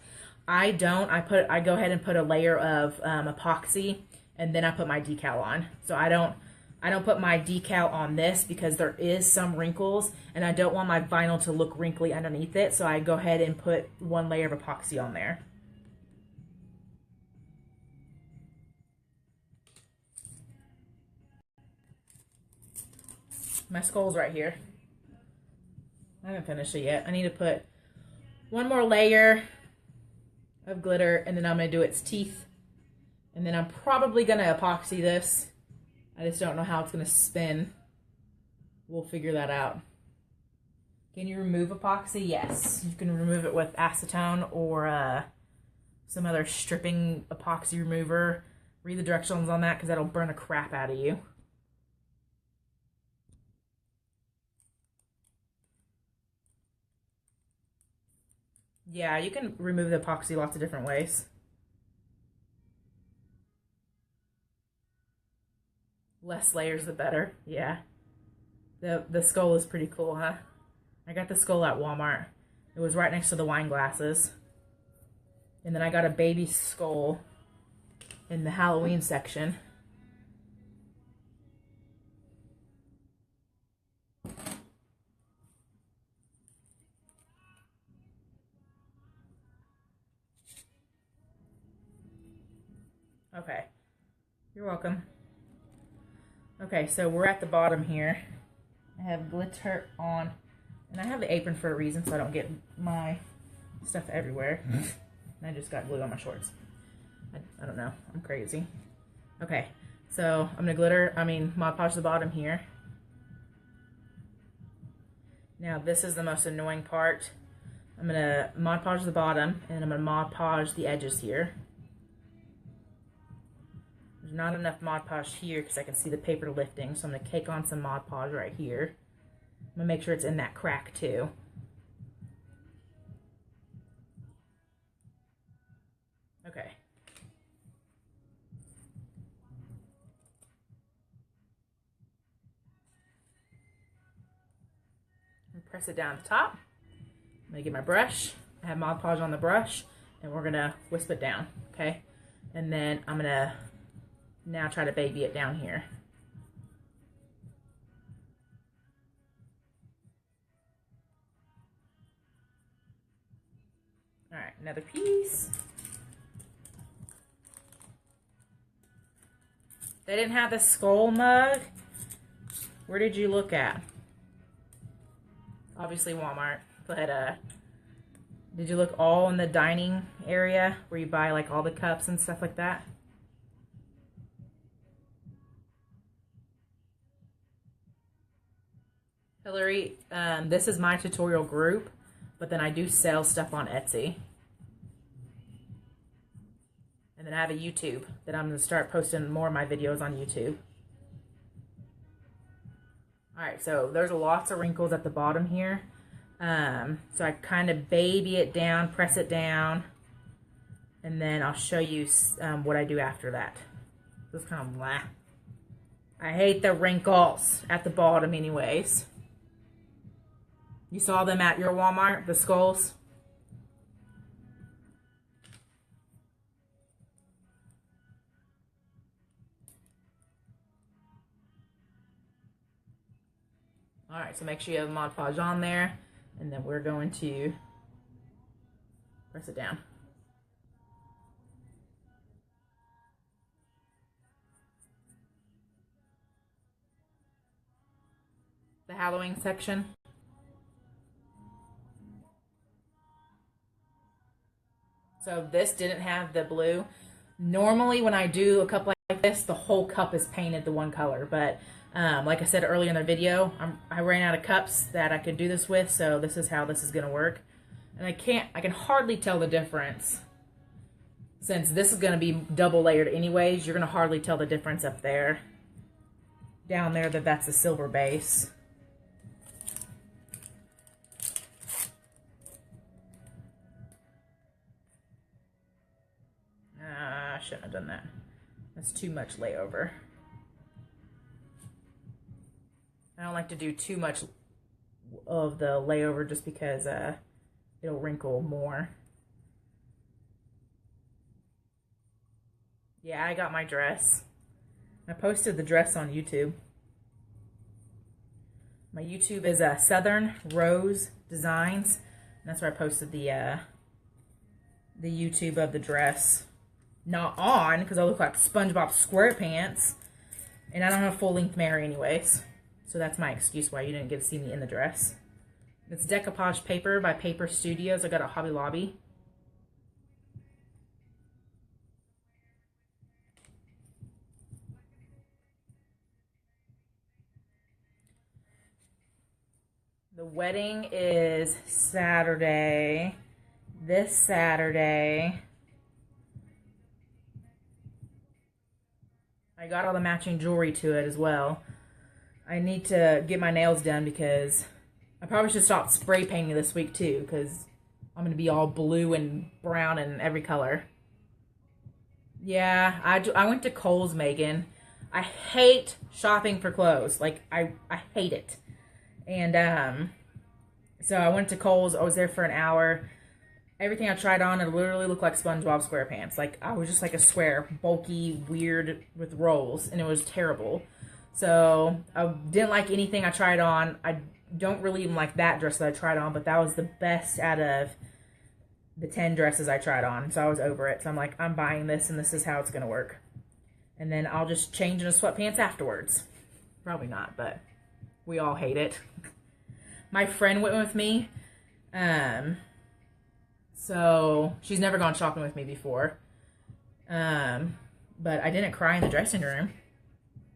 Speaker 1: I don't. I go ahead and put a layer of epoxy, and then I put my decal on. So I don't put my decal on this because there is some wrinkles, and I don't want my vinyl to look wrinkly underneath it. So I go ahead and put one layer of epoxy on there. My skull's right here. I haven't finished it yet. I need to put one more layer of glitter, and then I'm going to do its teeth. And then I'm probably going to epoxy this. I just don't know how it's going to spin. We'll figure that out. Can you remove epoxy? Yes. You can remove it with acetone or some other stripping epoxy remover. Read the directions on that because that'll burn the crap out of you. Yeah, you can remove the epoxy lots of different ways. Less layers the better. Yeah. The skull is pretty cool, huh? I got the skull at Walmart. It was right next to the wine glasses. And then I got a baby skull in the Halloween section. Okay. You're welcome. Okay, so we're at the bottom here. I have glitter on, and I have the apron for a reason so I don't get my stuff everywhere. And I just got glue on my shorts. I don't know. I'm crazy. Okay, so I'm gonna Mod Podge the bottom here. Now this is the most annoying part. I'm gonna Mod Podge the bottom, and I'm gonna Mod Podge the edges here. There's not enough Mod Podge here because I can see the paper lifting, so I'm going to cake on some Mod Podge right here. I'm going to make sure it's in that crack too. Okay. And press it down at the top. I'm going to get my brush. I have Mod Podge on the brush, and we're going to wisp it down, okay? And then I'm going to now try to baby it down here. All right, another piece. They didn't have the skull mug. Where did you look at? Obviously Walmart, but did you look all in the dining area where you buy like all the cups and stuff like that? Hillary, this is my tutorial group, but then I do sell stuff on Etsy. And then I have a YouTube that I'm going to start posting more of my videos on YouTube. Alright, so there's lots of wrinkles at the bottom here. So I kind of baby it down, press it down, and then I'll show you what I do after that. Just kind of blah. I hate the wrinkles at the bottom anyways. You saw them at your Walmart, the skulls? Alright, so make sure you have Mod Podge on there, and then we're going to press it down. The Halloween section. So this didn't have the blue. Normally when I do a cup like this, the whole cup is painted the one color. But like I said earlier in the video, I ran out of cups that I could do this with. So this is how this is going to work. And I can hardly tell the difference. Since this is going to be double layered anyways, you're going to hardly tell the difference up there. Down there that's the silver base. I shouldn't have done that. That's too much layover. I don't like to do too much of the layover just because it'll wrinkle more. Yeah, I got my dress. I posted the dress on YouTube. My YouTube is Southern Rose Designs. That's where I posted the YouTube of the dress. Not on, because I look like SpongeBob SquarePants. And I don't have full-length hair anyways. So that's my excuse why you didn't get to see me in the dress. It's Decoupage Paper by Paper Studios. I got it at Hobby Lobby. The wedding is Saturday. This Saturday. I got all the matching jewelry to it as well. I need to get my nails done because I probably should stop spray painting this week too, because I'm going to be all blue and brown and every color. Yeah, I went to Kohl's, Megan. I hate shopping for clothes. Like, I hate it. And so I went to Kohl's. I was there for an hour. Everything I tried on, it literally looked like SpongeBob SquarePants. Like, I was just like a square, bulky, weird with rolls, and it was terrible. So I didn't like anything I tried on. I don't really even like that dress that I tried on, but that was the best out of the 10 dresses I tried on. So I was over it. So I'm like, I'm buying this, and this is how it's going to work. And then I'll just change into sweatpants afterwards. Probably not, but we all hate it. My friend went with me. So she's never gone shopping with me before. But I didn't cry in the dressing room.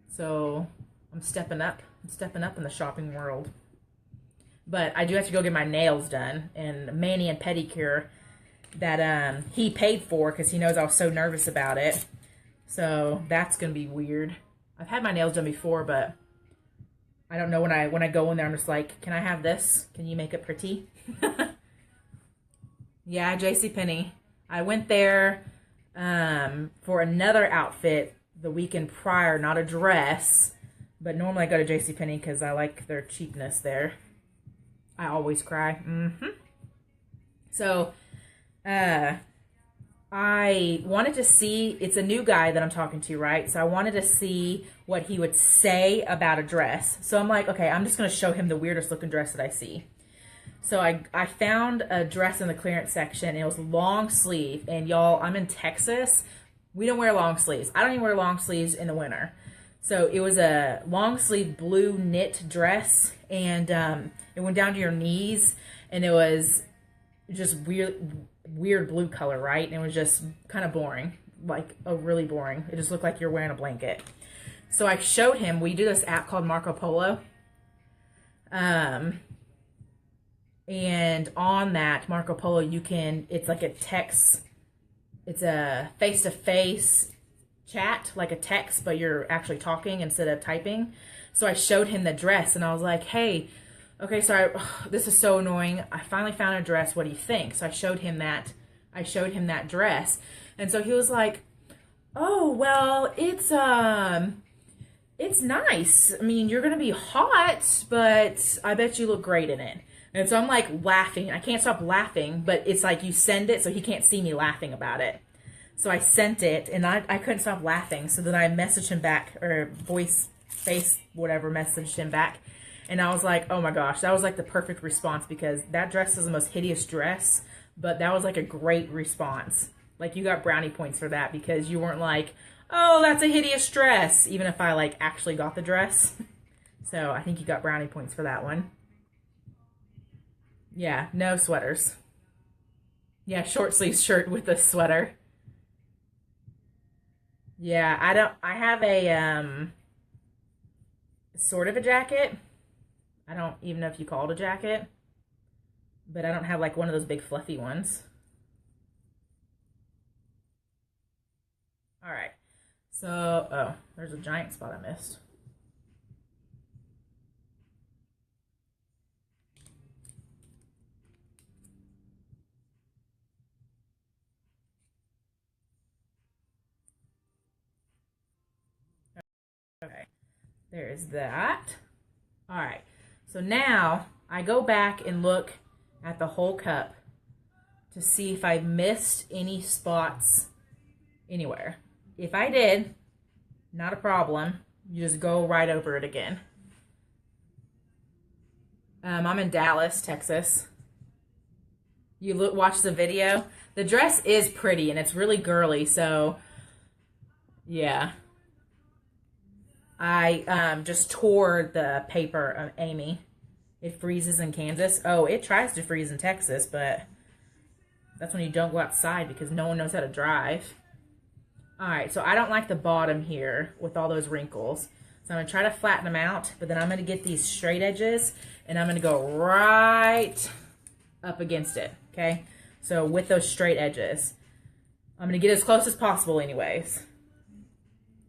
Speaker 1: So I'm stepping up. I'm stepping up in the shopping world. But I do have to go get my nails done. And mani and pedicure that he paid for because he knows I was so nervous about it. So that's going to be weird. I've had my nails done before, but I don't know when I go in there, I'm just like, can I have this? Can you make it pretty? Yeah, JCPenney. I went there for another outfit the weekend prior, not a dress, but normally I go to JCPenney because I like their cheapness there. I always cry. So, I wanted to see, it's a new guy that I'm talking to, right? So I wanted to see what he would say about a dress. So I'm like, okay, I'm just going to show him the weirdest looking dress that I see. So I found a dress in the clearance section, and it was long sleeve. And y'all, I'm in Texas. We don't wear long sleeves. I don't even wear long sleeves in the winter. So it was a long sleeve blue knit dress, and it went down to your knees, and it was just weird blue color, right? And it was just kind of boring, like really boring. It just looked like you're wearing a blanket. So I showed him, we do this app called Marco Polo. And on that Marco Polo, you can, it's like a text, it's a face-to-face chat, like a text, but you're actually talking instead of typing. So I showed him the dress, and I was like, hey, okay, so this is so annoying. I finally found a dress. What do you think? So I showed him that. I showed him that dress, and so he was like, "Oh, well, it's nice. I mean, you're gonna be hot, but I bet you look great in it." And so I'm like laughing. I can't stop laughing, but it's like you send it so he can't see me laughing about it. So I sent it, and I couldn't stop laughing. So then I messaged him back, or face, whatever, messaged him back. And I was like, oh my gosh, that was like the perfect response, because that dress is the most hideous dress, but that was like a great response. Like, you got brownie points for that, because you weren't like, oh, that's a hideous dress, even if I like actually got the dress. So I think you got brownie points for that one. Yeah, no sweaters. Yeah, short sleeve shirt with a sweater. Yeah, I have a sort of a jacket. I don't even know if you call it a jacket, but I don't have like one of those big fluffy ones. All right. So, oh, there's a giant spot I missed. Okay. There's that. All right, so now I go back and look at the whole cup to see if I missed any spots anywhere. If I did, not a problem. You just go right over it again. I'm in Dallas, Texas. You watch the video. The dress is pretty and it's really girly, so yeah. I just tore the paper of Amy. It freezes in Kansas. Oh, it tries to freeze in Texas, but that's when you don't go outside because no one knows how to drive. All right, so I don't like the bottom here with all those wrinkles. So I'm going to try to flatten them out, but then I'm going to get these straight edges and I'm going to go right up against it, okay? So with those straight edges, I'm going to get as close as possible anyways,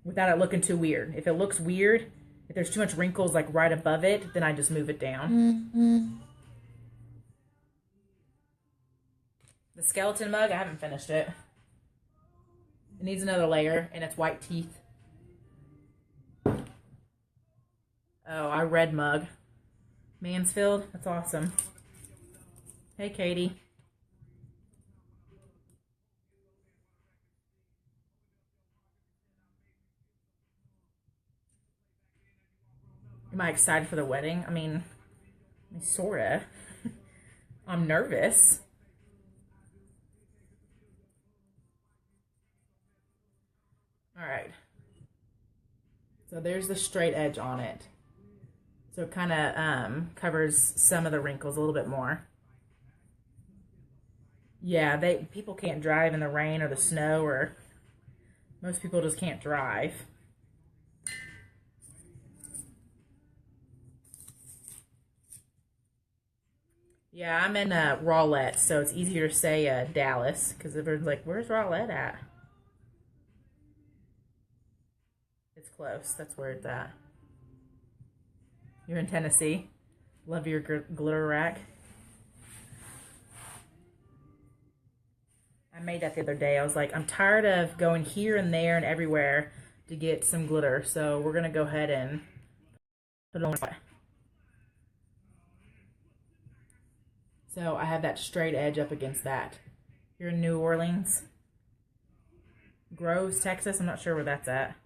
Speaker 1: without it looking too weird. If it looks weird, if there's too much wrinkles like right above it, then I just move it down. The skeleton mug, I haven't finished it. It needs another layer, and it's white teeth. Oh, our red mug. Mansfield, that's awesome. Hey, Katie. Am I excited for the wedding? I mean, sorta. I'm nervous. All right. So there's the straight edge on it. So it kind of covers some of the wrinkles a little bit more. Yeah, people can't drive in the rain or the snow, or most people just can't drive. Yeah, I'm in Rowlett, so it's easier to say Dallas, because everyone's like, where's Rowlett at? It's close. That's where it's at. You're in Tennessee. Love your glitter rack. I made that the other day. I was like, I'm tired of going here and there and everywhere to get some glitter, so we're going to go ahead and put it on. So I have that straight edge up against that. You're in New Orleans. Groves, Texas. I'm not sure where that's at.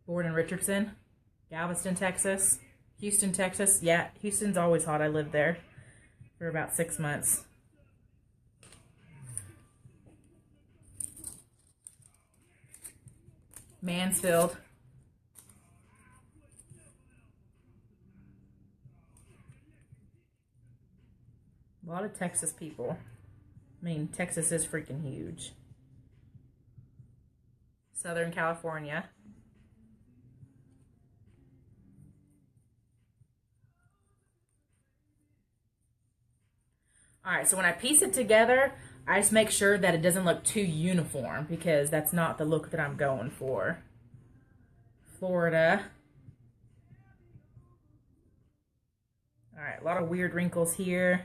Speaker 1: Born in Richardson. Galveston, Texas. Houston, Texas. Yeah, Houston's always hot. I lived there for about 6 months. Mansfield. A lot of Texas people. I mean, Texas is freaking huge. Southern California. All right, so when I piece it together, I just make sure that it doesn't look too uniform because that's not the look that I'm going for. Florida. All right, a lot of weird wrinkles here.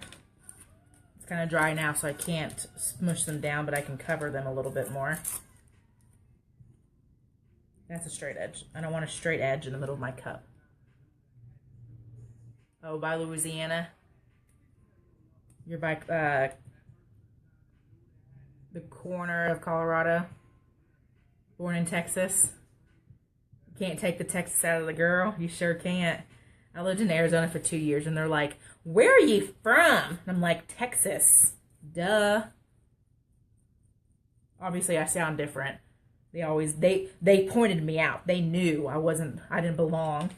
Speaker 1: It's kind of dry now, so I can't smush them down, but I can cover them a little bit more. That's a straight edge. I don't want a straight edge in the middle of my cup. Oh, by Louisiana. You're by the corner of Colorado. Born in Texas. You can't take the Texas out of the girl. You sure can't. I lived in Arizona for 2 years, and they're like, where are you from? And I'm like, Texas. Duh. Obviously, I sound different. They pointed me out. They knew I didn't belong.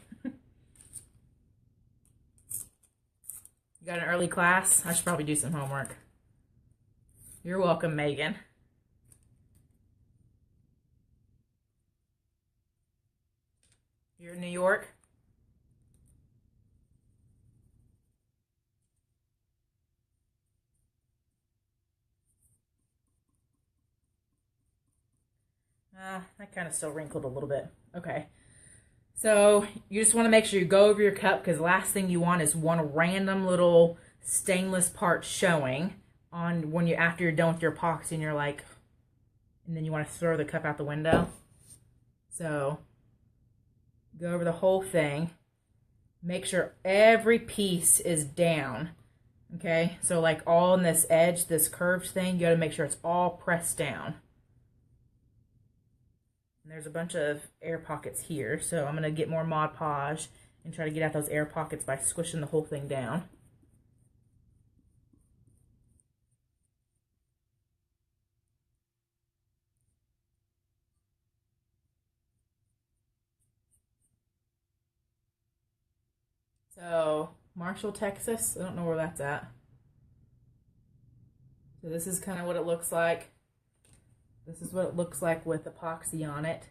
Speaker 1: You got an early class? I should probably do some homework. You're welcome, Megan. You're in New York? That kind of still wrinkled a little bit. Okay. So you just want to make sure you go over your cup, because the last thing you want is one random little stainless part showing on after you're done with your epoxy, and you're like, and then you want to throw the cup out the window. So Go over the whole thing. Make sure every piece is down. Okay, so like all on this edge, this curved thing, you gotta make sure it's all pressed down. And there's a bunch of air pockets here, so I'm gonna get more Mod Podge and try to get out those air pockets by squishing the whole thing down. So, Marshall, Texas, I don't know where that's at. So this is kind of what it looks like. This is what it looks like with epoxy on it.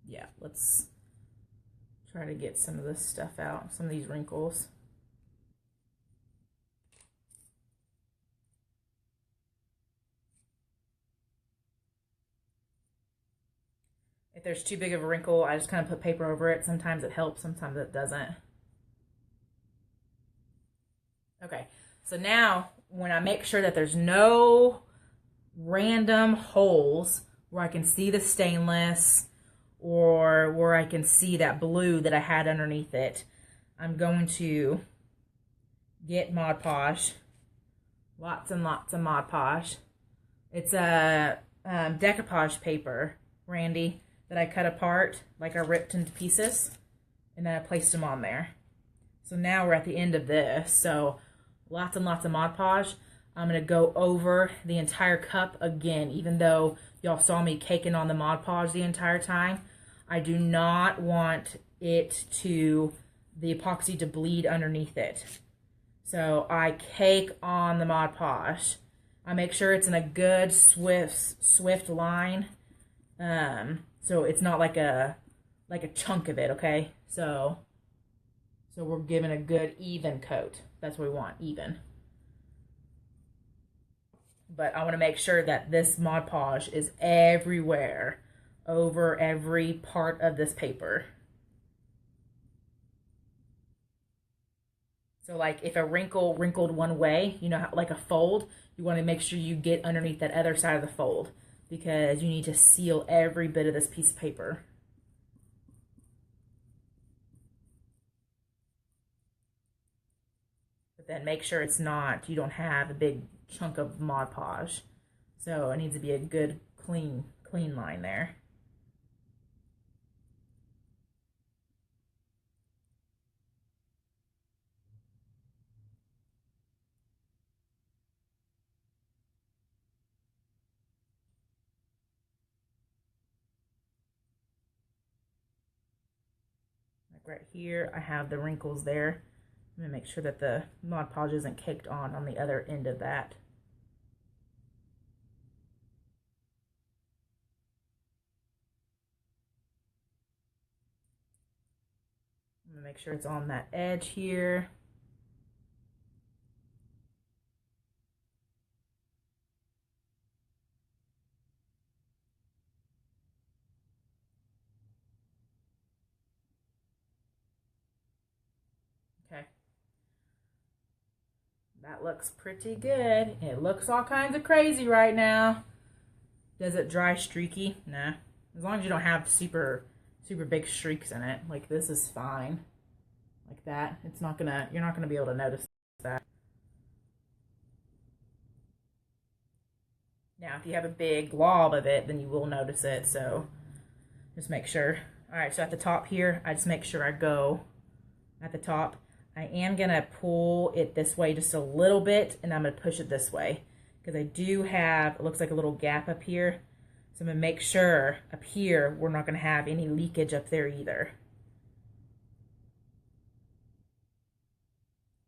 Speaker 1: Yeah, let's try to get some of this stuff out, some of these wrinkles. If there's too big of a wrinkle, I just kind of put paper over it. Sometimes it helps, sometimes it doesn't. Okay, so now when I make sure that there's no random holes where I can see the stainless or where I can see that blue that I had underneath it, I'm going to get Mod Podge. Lots and lots of Mod Podge. It's a decoupage paper, Randy, that I cut apart, like I ripped into pieces, and then I placed them on there. So now we're at the end of this, so lots and lots of Mod Podge. I'm going to go over the entire cup again, even though y'all saw me caking on the Mod Podge the entire time. I do not want it to, the epoxy to bleed underneath it. So I cake on the Mod Podge. I make sure it's in a good swift line. So it's not like a chunk of it, okay? So we're giving a good even coat. That's what we want, even. But I want to make sure that this Mod Podge is everywhere, over every part of this paper. So like if a wrinkle wrinkled one way, you know, how, like a fold, you want to make sure you get underneath that other side of the fold, because you need to seal every bit of this piece of paper. But then make sure it's not, you don't have a big chunk of Mod Podge. So it needs to be a good clean line there. Like right here, I have the wrinkles there. I'm gonna make sure that the Mod Podge isn't caked on the other end of that. I'm gonna make sure it's on that edge here. Okay. That looks pretty good. It looks all kinds of crazy right now. Does it dry streaky? Nah. As long as you don't have super big streaks in it. Like this is fine. Like that. It's not gonna, you're not gonna be able to notice that. Now if you have a big glob of it, then you will notice it, so just make sure. Alright, so at the top here, I just make sure I go at the top. I am gonna pull it this way just a little bit, and I'm gonna push it this way, because I do have, it looks like a little gap up here. So I'm gonna make sure up here, we're not gonna have any leakage up there either.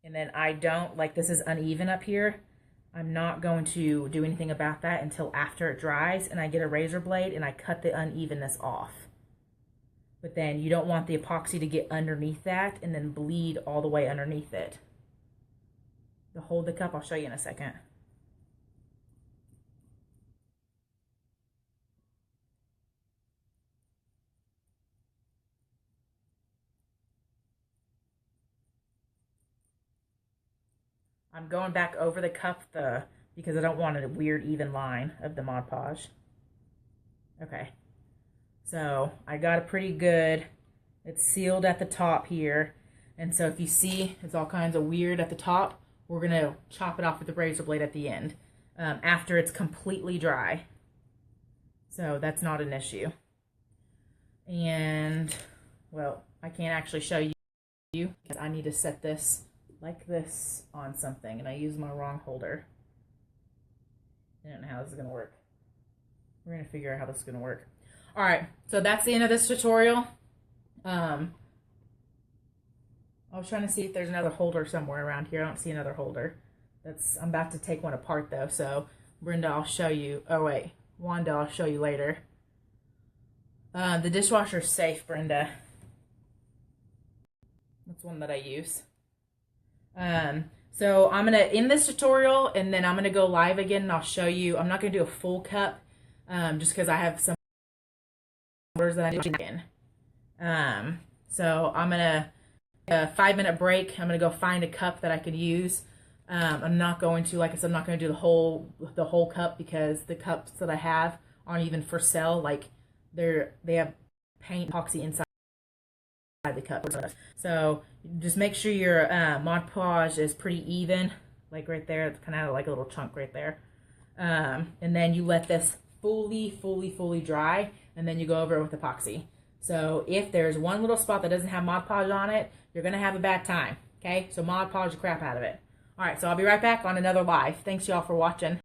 Speaker 1: And then I don't, like this is uneven up here. I'm not going to do anything about that until after it dries and I get a razor blade and I cut the unevenness off. But then you don't want the epoxy to get underneath that and then bleed all the way underneath it. To hold the cup, I'll show you in a second. I'm going back over the cup, the because I don't want a weird even line of the Mod Podge. Okay, so I got it pretty good. It's sealed at the top here, and so if you see it's all kinds of weird at the top, we're gonna chop it off with the razor blade at the end after it's completely dry. So that's not an issue. And well, I can't actually show you because I need to set this like this on something, and I used my wrong holder. I don't know how this is gonna work. We're gonna figure out how this is gonna work. All right, so that's the end of this tutorial. I was trying to see if there's another holder somewhere around here. I don't see another holder. I'm about to take one apart though, so Brenda, I'll show you. Oh wait, Wanda, I'll show you later. The dishwasher is safe, Brenda. That's one that I use. So I'm gonna end this tutorial and then I'm gonna go live again and I'll show you. I'm not gonna do a full cup, just because I have some numbers that I need to in. So I'm gonna a 5-minute break. I'm gonna go find a cup that I could use. I'm not going to, like I said, I'm not going to do the whole cup because the cups that I have aren't even for sale. Like they have paint epoxy inside the cup. So just make sure your Mod Podge is pretty even, like right there. It's kind of like a little chunk right there. And then you let this fully dry, and then you go over it with epoxy. So if there's one little spot that doesn't have Mod Podge on it, you're gonna have a bad time. Okay, so Mod Podge the crap out of it. All right, so I'll be right back on another live. Thanks y'all for watching.